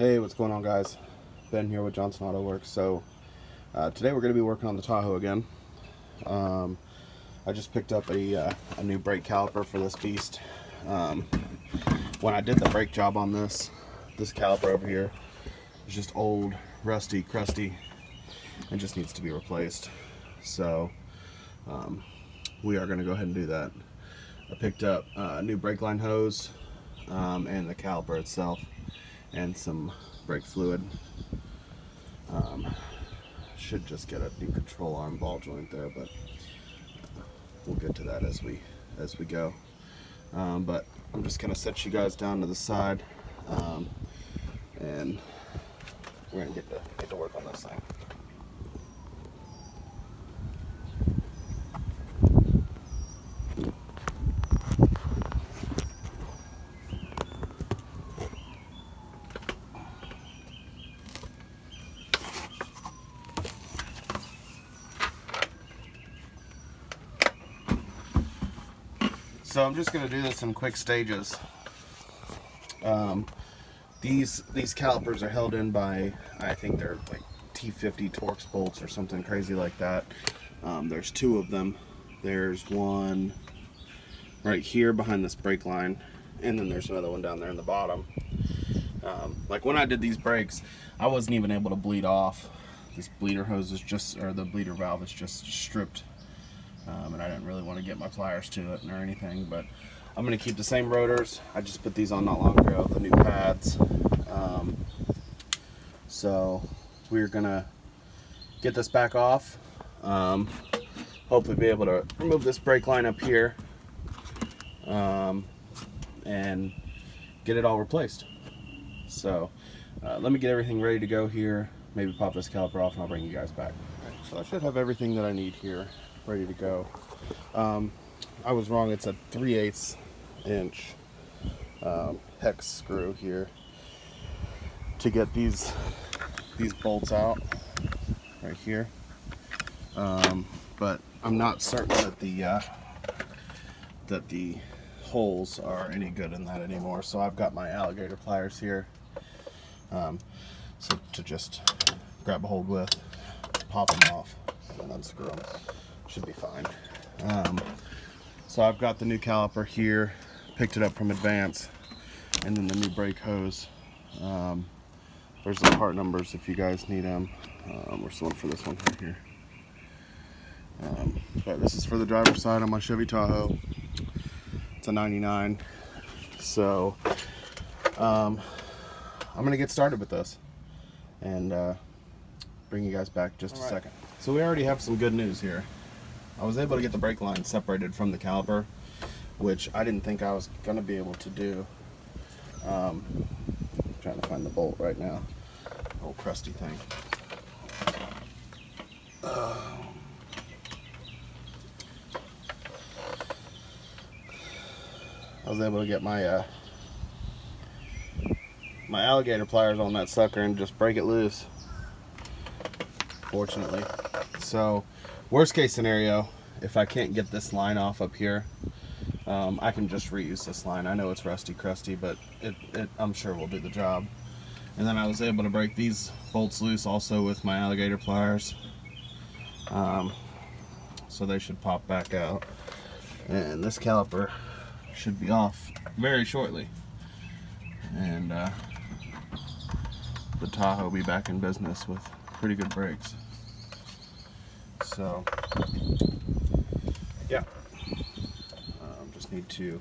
Hey, what's going on, guys? Ben here with Johnson Auto Works. So today we're going to be working on the Tahoe again. I just picked up a new brake caliper for this beast. When I did the brake job on this caliper over here is just old, rusty, crusty, and just needs to be replaced. So we are going to go ahead and do that. I picked up a new brake line hose and the caliper itself, and some brake fluid. Should just get a new control arm ball joint there, but we'll get to that as we go. But I'm just gonna set you guys down to the side, and we're gonna get to work on this thing. So I'm just going to do this in quick stages. These calipers are held in by, I think they're like T50 Torx bolts or something crazy like that. There's two of them. There's one right here behind this brake line, and then there's another one down there in the bottom. Like when I did these brakes, I wasn't even able to bleed off. This bleeder hose is just, or the bleeder valve is just stripped. And I didn't really want to get my pliers to it or anything, but I'm going to keep the same rotors. I just put these on not long ago, the new pads. So we're going to get this back off. Hopefully be able to remove this brake line up here and get it all replaced. So let me get everything ready to go here. Maybe pop this caliper off and I'll bring you guys back. So I should have everything that I need here ready to go. I was wrong. It's a 3/8 inch hex screw here to get these bolts out right here. But I'm not certain that the holes are any good in that anymore. So I've got my alligator pliers here, so to just grab a hold with, pop them off, and unscrew them. Should be fine. So I've got the new caliper here, picked it up from Advance, and then the new brake hose. There's the part numbers if you guys need them. Where's the one for this one right here? But this is for the driver's side on my Chevy Tahoe. It's a 99. So I'm gonna get started with this and bring you guys back just a second. So we already have some good news here. I was able to get the brake line separated from the caliper, which I didn't think I was going to be able to do. I'm trying to find the bolt right now. Old crusty thing. I was able to get my my alligator pliers on that sucker and just break it loose, fortunately. So worst case scenario, if I can't get this line off up here, I can just reuse this line. I know it's rusty crusty, but I'm sure will do the job. And then I was able to break these bolts loose also with my alligator pliers, so they should pop back out, and this caliper should be off very shortly, and the Tahoe will be back in business with pretty good brakes. So yeah, just need to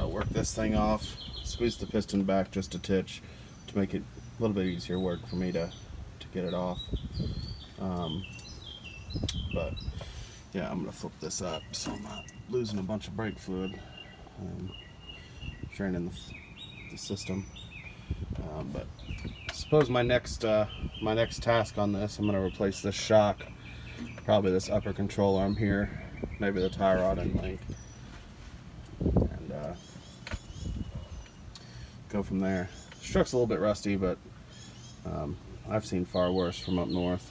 work this thing off, squeeze the piston back just a titch to make it a little bit easier work for me to get it off. But yeah, I'm gonna flip this up so I'm not losing a bunch of brake fluid, draining the system. But I suppose my next task on this, I'm gonna replace this shock. Probably this upper control arm here, maybe the tie rod and link, and go from there. The truck's a little bit rusty, but I've seen far worse from up north.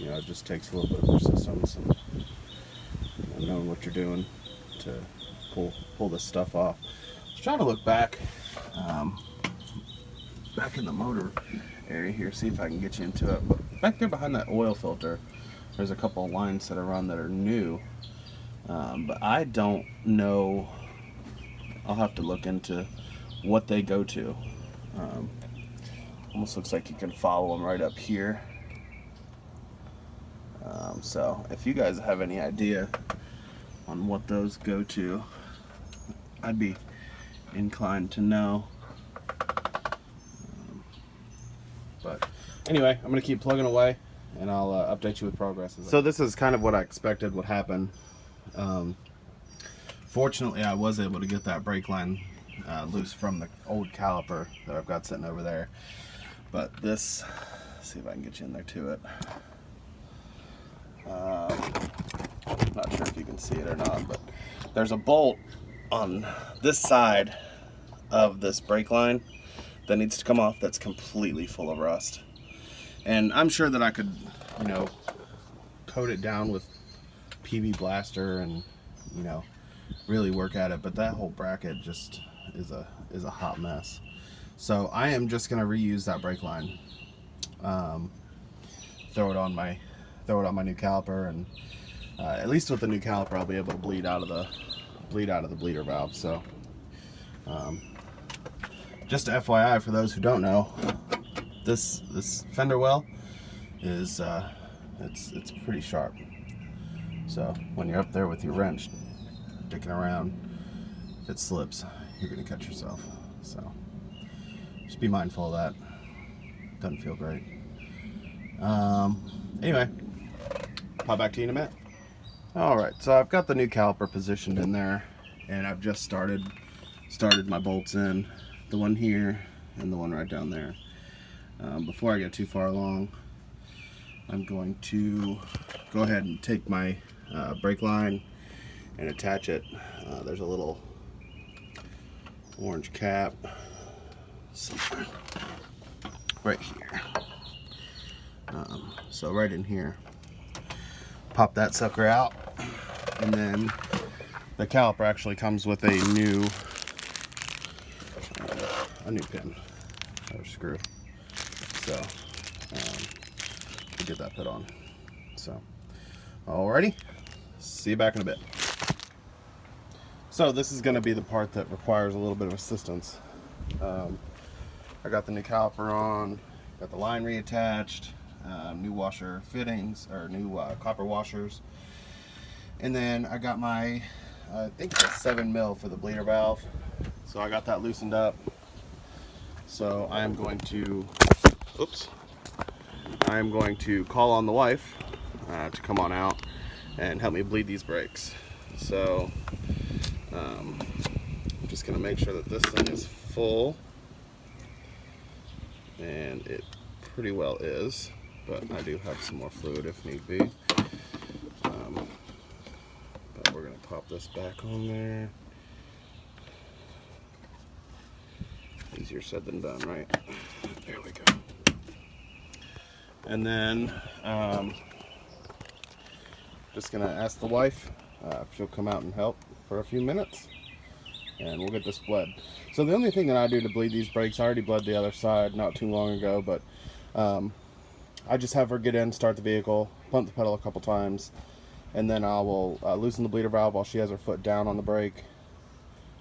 It just takes a little bit of persistence and knowing what you're doing to pull this stuff off. I was trying to look back back in the motor area here, see if I can get you into it. But back there behind that oil filter, there's a couple of lines that are on that are new. But I don't know. I'll have to look into what they go to. Almost looks like you can follow them right up here. So if you guys have any idea on what those go to, I'd be inclined to know. But anyway, I'm going to keep plugging away, and I'll update you with progress. So this is kind of what I expected would happen. Fortunately, I was able to get that brake line loose from the old caliper that I've got sitting over there. But this, let's see if I can get you in there to it. I'm not sure if you can see it or not, but there's a bolt on this side of this brake line that needs to come off that's completely full of rust. And I'm sure that I could, you know, coat it down with PB Blaster and, you know, really work at it, but that whole bracket just is a hot mess. So I am just gonna reuse that brake line, throw it on my new caliper, and at least with the new caliper I'll be able to bleed out of the bleeder valve. So just FYI for those who don't know, this fender well is it's pretty sharp. So when you're up there with your wrench dicking around, if it slips, you're gonna cut yourself. So just be mindful of that. Doesn't feel great. Anyway, pop back to you in a minute. Alright, so I've got the new caliper positioned in there, and I've just started my bolts in, the one here and the one right down there. Before I get too far along, I'm going to go ahead and take my brake line and attach it. There's a little orange cap somewhere right here. So right in here, pop that sucker out, and then the caliper actually comes with a new pin or screw. So we'll get that put on. So alrighty, see you back in a bit. So this is going to be the part that requires a little bit of assistance. I got the new caliper on, got the line reattached, new washer fittings, or new copper washers, and then I got my, I think it's a 7mm for the bleeder valve. So I got that loosened up. So I am going to, call on the wife to come on out and help me bleed these brakes. So I'm just going to make sure that this thing is full, and it pretty well is, but I do have some more fluid if need be. But we're going to pop this back on there. Easier said than done, right? There we go. And then just gonna ask the wife if she'll come out and help for a few minutes, and we'll get this bled. So the only thing that I do to bleed these brakes, I already bled the other side not too long ago, but I just have her get in, start the vehicle, pump the pedal a couple times, and then I will loosen the bleeder valve while she has her foot down on the brake,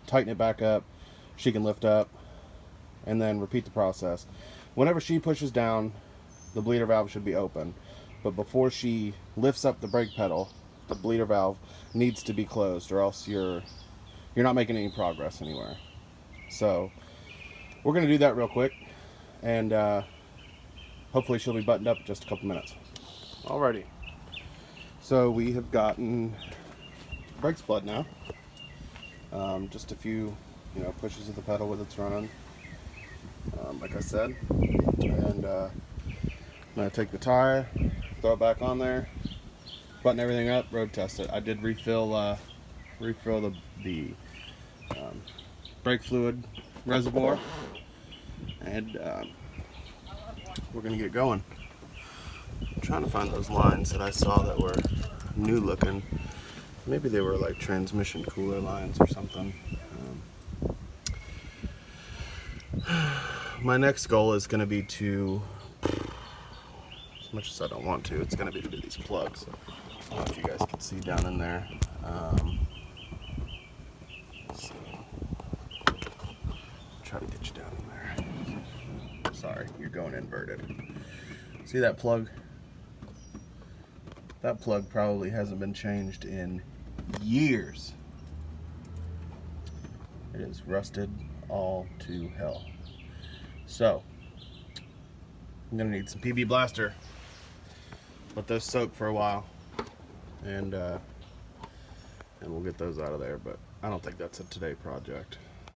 tighten it back up, she can lift up, and then repeat the process. Whenever she pushes down, the bleeder valve should be open, but before she lifts up the brake pedal, the bleeder valve needs to be closed, or else you're not making any progress anywhere. So we're going to do that real quick, and hopefully she'll be buttoned up in just a couple minutes. Alrighty, so we have gotten brakes bled now. Just a few pushes of the pedal with it's running, like I said, and I'm going to take the tire, throw it back on there, button everything up, road test it. I did refill the brake fluid reservoir, and we're going to get going. I'm trying to find those lines that I saw that were new looking. Maybe they were like transmission cooler lines or something. my next goal is going to be to, as much as I don't want to, it's going to be to do these plugs. I don't know if you guys can see down in there. Let's see. Try to get you down in there. Sorry, you're going inverted. See that plug? That plug probably hasn't been changed in years. It is rusted all to hell. So, I'm gonna need some PB Blaster. Let those soak for a while, and we'll get those out of there. But I don't think that's a today project.